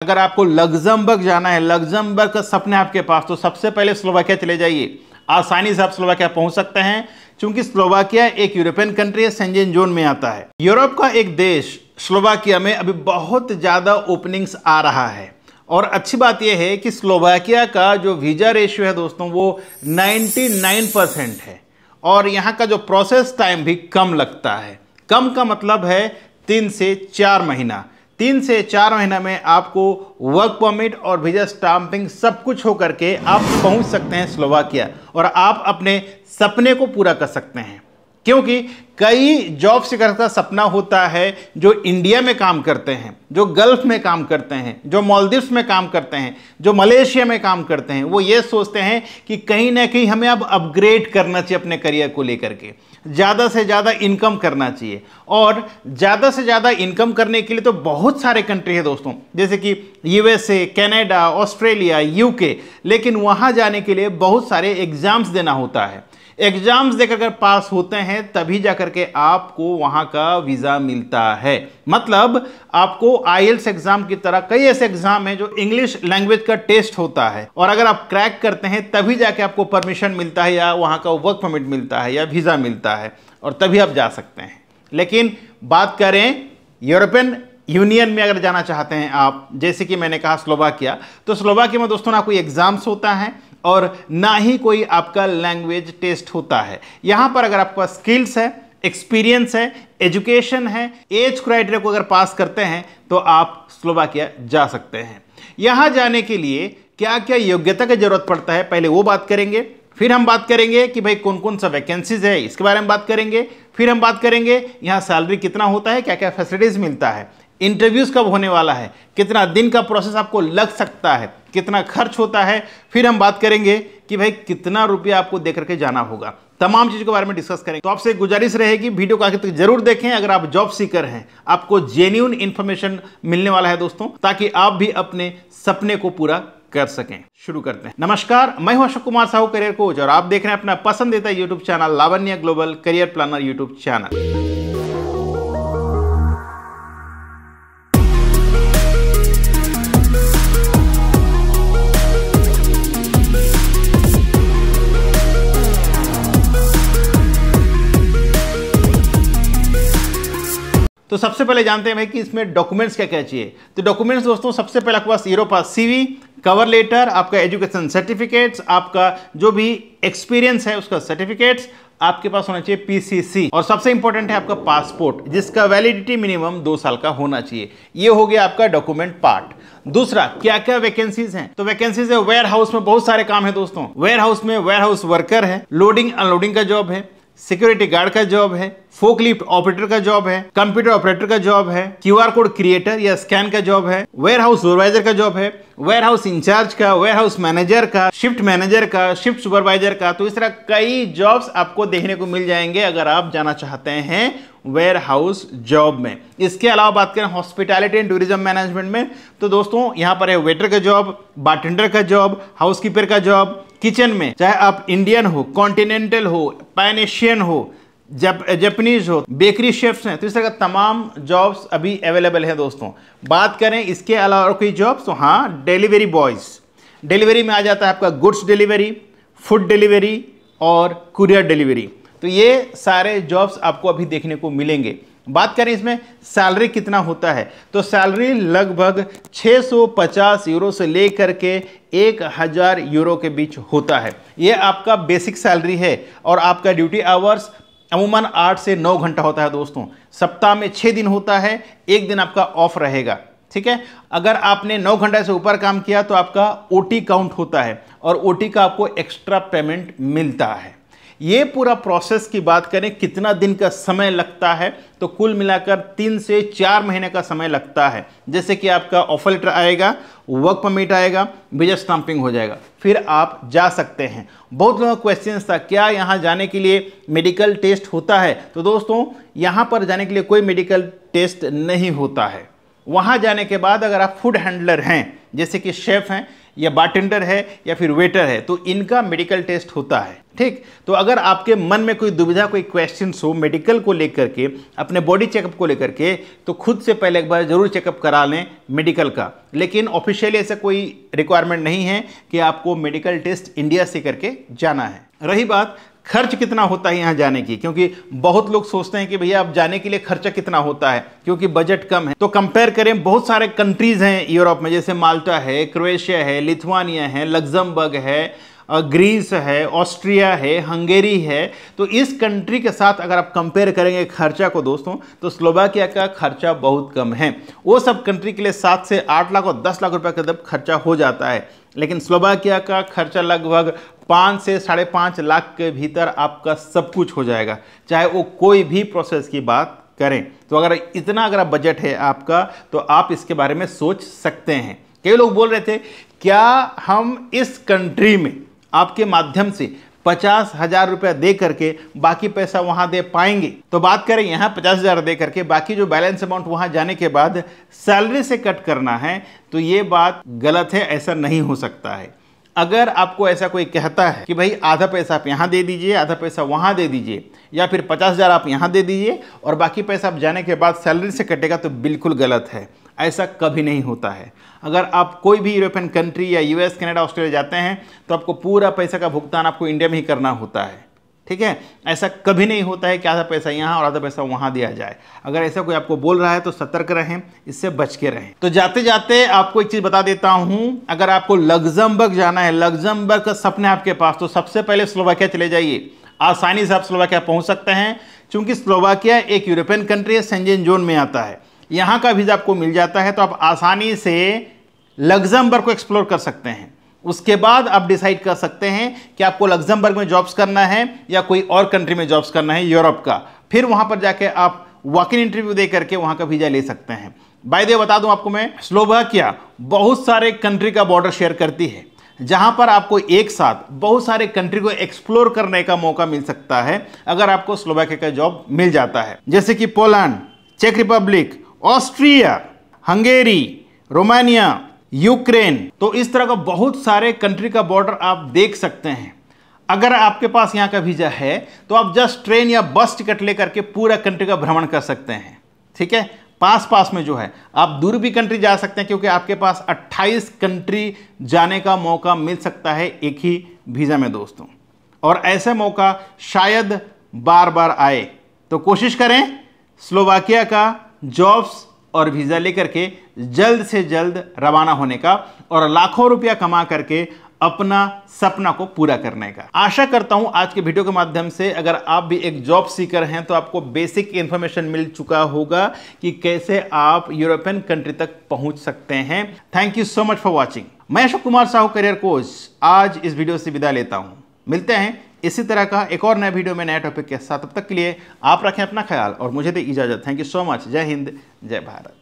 अगर आपको लग्जमबर्ग जाना है, लग्जमबर्ग का सपना है आपके पास, तो सबसे पहले स्लोवाकिया चले जाइए। आसानी से आप स्लोवाकिया पहुंच सकते हैं, क्योंकि स्लोवाकिया एक यूरोपियन कंट्री है, शेंजन जोन में आता है। यूरोप का एक देश स्लोवाकिया में अभी बहुत ज़्यादा ओपनिंग्स आ रहा है। और अच्छी बात यह है कि स्लोवाकिया का जो वीज़ा रेशियो है दोस्तों, वो 99% है। और यहाँ का जो प्रोसेस टाइम भी कम लगता है। कम का मतलब है 3 से 4 महीना। 3 से 4 महीना में आपको वर्क परमिट और वीजा स्टाम्पिंग सब कुछ हो करके आप पहुंच सकते हैं स्लोवाकिया, और आप अपने सपने को पूरा कर सकते हैं। क्योंकि कई जॉब सीकर का सपना होता है जो इंडिया में काम करते हैं, जो गल्फ में काम करते हैं, जो मालदीव्स में काम करते हैं, जो मलेशिया में काम करते हैं। वो ये सोचते हैं कि कहीं ना कहीं हमें अब अपग्रेड करना चाहिए अपने करियर को लेकर के, ज़्यादा से ज़्यादा इनकम करना चाहिए। और ज़्यादा से ज़्यादा इनकम करने के लिए तो बहुत सारे कंट्री है दोस्तों, जैसे कि यूएसए, कनाडा, ऑस्ट्रेलिया, यूके। लेकिन वहाँ जाने के लिए बहुत सारे एग्ज़ाम्स देना होता है। एग्जाम्स देकर अगर पास होते हैं तभी जाकर के आपको वहां का वीजा मिलता है। मतलब आपको आईएलटीएस एग्जाम की तरह कई ऐसे एग्जाम हैं जो इंग्लिश लैंग्वेज का टेस्ट होता है, और अगर आप क्रैक करते हैं तभी जाके आपको परमिशन मिलता है, या वहां का वर्क परमिट मिलता है, या वीजा मिलता है, और तभी आप जा सकते हैं। लेकिन बात करें यूरोपियन यूनियन में अगर जाना चाहते हैं आप, जैसे कि मैंने कहा स्लोवाकिया, तो स्लोवाकिया में दोस्तों ना कोई एग्जाम्स होता है और ना ही कोई आपका लैंग्वेज टेस्ट होता है। यहां पर अगर आपका स्किल्स है, एक्सपीरियंस है, एजुकेशन है, एज क्राइटेरिया को अगर पास करते हैं तो आप स्लोवाकिया जा सकते हैं। यहां जाने के लिए क्या क्या योग्यता की जरूरत पड़ता है, पहले वो बात करेंगे। फिर हम बात करेंगे कि भाई कौन कौन सा वैकेंसीज है, इसके बारे में बात करेंगे। फिर हम बात करेंगे यहाँ सैलरी कितना होता है, क्या क्या फैसिलिटीज मिलता है, इंटरव्यूज कब होने वाला है, कितना दिन का प्रोसेस आपको लग सकता है, कितना खर्च होता है। फिर हम बात करेंगे कि भाई कितना रुपया आपको दे करके जाना होगा। तमाम चीज़ों के बारे में डिस्कस करेंगे। तो आपसे गुजारिश रहेगी वीडियो को आगे तक जरूर देखें। अगर आप जॉब सीकर हैं, आपको जेन्युइन इंफॉर्मेशन मिलने वाला है दोस्तों, ताकि आप भी अपने सपने को पूरा कर सकें। शुरू करते हैं। नमस्कार, मैं हूं अशोक कुमार साहू, करियर कोच, और आप देख रहे हैं अपना पसंदीदा YouTube channel Lavanya global career planner YouTube channel. तो सबसे पहले जानते हैं भाई कि इसमें डॉक्यूमेंट्स क्या क्या चाहिए। तो डॉक्यूमेंट्स दोस्तों, सबसे पहले आपके पास यूरो पास सीवी, कवर लेटर, आपका एजुकेशन सर्टिफिकेट्स, आपका जो भी एक्सपीरियंस है उसका सर्टिफिकेट्स, आपके पास होना चाहिए पीसीसी, और सबसे इंपॉर्टेंट है आपका पासपोर्ट, जिसका वैलिडिटी मिनिमम 2 साल का होना चाहिए। ये हो गया आपका डॉक्यूमेंट पार्ट। दूसरा, क्या क्या वैकेंसीज हैं, तो वैकेंसीज है वेयर हाउस में बहुत सारे काम है दोस्तों। वेयर हाउस में वेयर हाउस वर्कर है, लोडिंग अनलोडिंग का जॉब है, सिक्योरिटी गार्ड का जॉब है, फोकलिफ्ट ऑपरेटर का जॉब है, कंप्यूटर ऑपरेटर का जॉब है, क्यूआर कोड क्रिएटर या स्कैन का जॉब है, वेयर हाउस सुपरवाइजर का जॉब है, वेयर हाउस इंचार्ज का, वेयर हाउस मैनेजर का, शिफ्ट मैनेजर का, शिफ्ट सुपरवाइजर का। तो इस तरह कई जॉब्स आपको देखने को मिल जाएंगे अगर आप जाना चाहते हैं वेयर हाउस जॉब में। इसके अलावा बात करें हॉस्पिटैलिटी एंड टूरिज्म मैनेजमेंट में, तो दोस्तों यहाँ पर है वेटर का जॉब, बारटेंडर का जॉब, हाउसकीपर का जॉब, किचन में चाहे आप इंडियन हो, कॉन्टिनेंटल हो, पैन एशियन हो, जापानीज हो, बेकरी शेफ्स हैं। तो इस तरह का तमाम जॉब्स अभी अवेलेबल है दोस्तों। बात करें इसके अलावा और कोई जॉब्स, तो हाँ, डिलीवरी बॉयज। डिलीवरी में आ जाता है आपका गुड्स डिलीवरी, फूड डिलीवरी और कुरियर डिलीवरी। तो ये सारे जॉब्स आपको अभी देखने को मिलेंगे। बात करें इसमें सैलरी कितना होता है, तो सैलरी लगभग 650 यूरो से लेकर के 1000 यूरो के बीच होता है। ये आपका बेसिक सैलरी है, और आपका ड्यूटी आवर्स अमूमन 8 से 9 घंटा होता है दोस्तों। सप्ताह में 6 दिन होता है, 1 दिन आपका ऑफ रहेगा, ठीक है। अगर आपने 9 घंटे से ऊपर काम किया तो आपका ओटी काउंट होता है, और ओटी का आपको एक्स्ट्रा पेमेंट मिलता है। ये पूरा प्रोसेस की बात करें कितना दिन का समय लगता है, तो कुल मिलाकर 3 से 4 महीने का समय लगता है। जैसे कि आपका ऑफर लेटर आएगा, वर्क परमिट आएगा, वीजा स्टाम्पिंग हो जाएगा, फिर आप जा सकते हैं। बहुत लोगों का क्वेश्चन था क्या यहाँ जाने के लिए मेडिकल टेस्ट होता है, तो दोस्तों यहाँ पर जाने के लिए कोई मेडिकल टेस्ट नहीं होता है। वहाँ जाने के बाद अगर आप फूड हैंडलर हैं, जैसे कि शेफ हैं या बारटेंडर है या फिर वेटर है, तो इनका मेडिकल टेस्ट होता है। ठीक, तो अगर आपके मन में कोई दुविधा, कोई क्वेश्चन हो मेडिकल को लेकर के, अपने बॉडी चेकअप को लेकर के, तो खुद से पहले एक बार जरूर चेकअप करा लें मेडिकल का। लेकिन ऑफिशियली ऐसा कोई रिक्वायरमेंट नहीं है कि आपको मेडिकल टेस्ट इंडिया से करके जाना है। रही बात खर्च कितना होता है यहाँ जाने की, क्योंकि बहुत लोग सोचते हैं कि भैया अब जाने के लिए खर्चा कितना होता है क्योंकि बजट कम है। तो कंपेयर करें, बहुत सारे कंट्रीज हैं यूरोप में, जैसे माल्टा है, क्रोएशिया है, लिथुआनिया है, लग्जमबर्ग है, ग्रीस है, ऑस्ट्रिया है, हंगेरी है। तो इस कंट्री के साथ अगर आप कंपेयर करेंगे खर्चा को दोस्तों, तो स्लोवाकिया का खर्चा बहुत कम है। वो सब कंट्री के लिए 7 से 8 लाख और 10 लाख रुपए का जब खर्चा हो जाता है, लेकिन स्लोवाकिया का खर्चा लगभग 5 से 5.5 लाख के भीतर आपका सब कुछ हो जाएगा, चाहे वो कोई भी प्रोसेस की बात करें। तो अगर अगर बजट है आपका, तो आप इसके बारे में सोच सकते हैं। कई लोग बोल रहे थे क्या हम इस कंट्री में आपके माध्यम से 50,000 रुपया दे करके बाकी पैसा वहां दे पाएंगे? तो बात करें यहां 50,000 दे करके बाकी जो बैलेंस अमाउंट वहां जाने के बाद सैलरी से कट करना है, तो ये बात गलत है, ऐसा नहीं हो सकता है। अगर आपको ऐसा कोई कहता है कि भाई आधा पैसा आप यहां दे दीजिए, आधा पैसा वहां दे दीजिए, या फिर 50,000 आप यहां दे दीजिए और बाकी पैसा आप जाने के बाद सैलरी से कटेगा, तो बिल्कुल गलत है। ऐसा कभी नहीं होता है। अगर आप कोई भी यूरोपियन कंट्री या यूएस, कनाडा, ऑस्ट्रेलिया जाते हैं तो आपको पूरा पैसा का भुगतान आपको इंडिया में ही करना होता है। ठीक है, ऐसा कभी नहीं होता है कि आधा पैसा यहाँ और आधा पैसा वहाँ दिया जाए। अगर ऐसा कोई आपको बोल रहा है तो सतर्क रहें, इससे बच के रहें। तो जाते जाते आपको एक चीज़ बता देता हूँ, अगर आपको लग्जमबर्ग जाना है, लग्जमबर्ग का सपने आपके पास, तो सबसे पहले स्लोवाकिया चले जाइए। आसानी से आप स्लोवाकिया पहुँच सकते हैं, क्योंकि स्लोवाकिया एक यूरोपियन कंट्री है, शेंजेन जोन में आता है। यहाँ का वीज़ा आपको मिल जाता है, तो आप आसानी से लग्जमबर्ग को एक्सप्लोर कर सकते हैं। उसके बाद आप डिसाइड कर सकते हैं कि आपको लग्जमबर्ग में जॉब्स करना है या कोई और कंट्री में जॉब्स करना है यूरोप का। फिर वहाँ पर जाके आप वॉक इन इंटरव्यू दे करके वहाँ का वीज़ा ले सकते हैं। बाय द वे बता दूँ आपको मैं, स्लोवाकिया बहुत सारे कंट्री का बॉर्डर शेयर करती है, जहाँ पर आपको एक साथ बहुत सारे कंट्री को एक्सप्लोर करने का मौका मिल सकता है अगर आपको स्लोवाकिया का जॉब मिल जाता है। जैसे कि पोलैंड, चेक Republic, Austria, Hungary, Romania, Ukraine. तो इस तरह का बहुत सारे कंट्री का बॉर्डर आप देख सकते हैं। अगर आपके पास यहाँ का वीज़ा है तो आप जस्ट ट्रेन या बस टिकट लेकर के पूरा कंट्री का भ्रमण कर सकते हैं। ठीक है, पास में जो है आप दूर भी कंट्री जा सकते हैं, क्योंकि आपके पास 28 कंट्री जाने का मौका मिल सकता है एक ही वीज़ा में दोस्तों। और ऐसा मौका शायद बार बार आए, तो कोशिश करें स्लोवाकिया का जॉब्स और वीज़ा लेकर के जल्द से जल्द रवाना होने का और लाखों रुपया कमा करके अपना सपना को पूरा करने का। आशा करता हूं आज के वीडियो के माध्यम से अगर आप भी एक जॉब सीकर हैं तो आपको बेसिक इंफॉर्मेशन मिल चुका होगा कि कैसे आप यूरोपियन कंट्री तक पहुंच सकते हैं। Thank you so much for watching. मैं अशोक कुमार साहू, करियर कोच, आज इस वीडियो से विदा लेता हूं। मिलते हैं इसी तरह का एक और नया वीडियो में नए टॉपिक के साथ। तब तक के लिए आप रखें अपना ख्याल और मुझे दे इजाजत। Thank you so much. जय हिंद, जय भारत।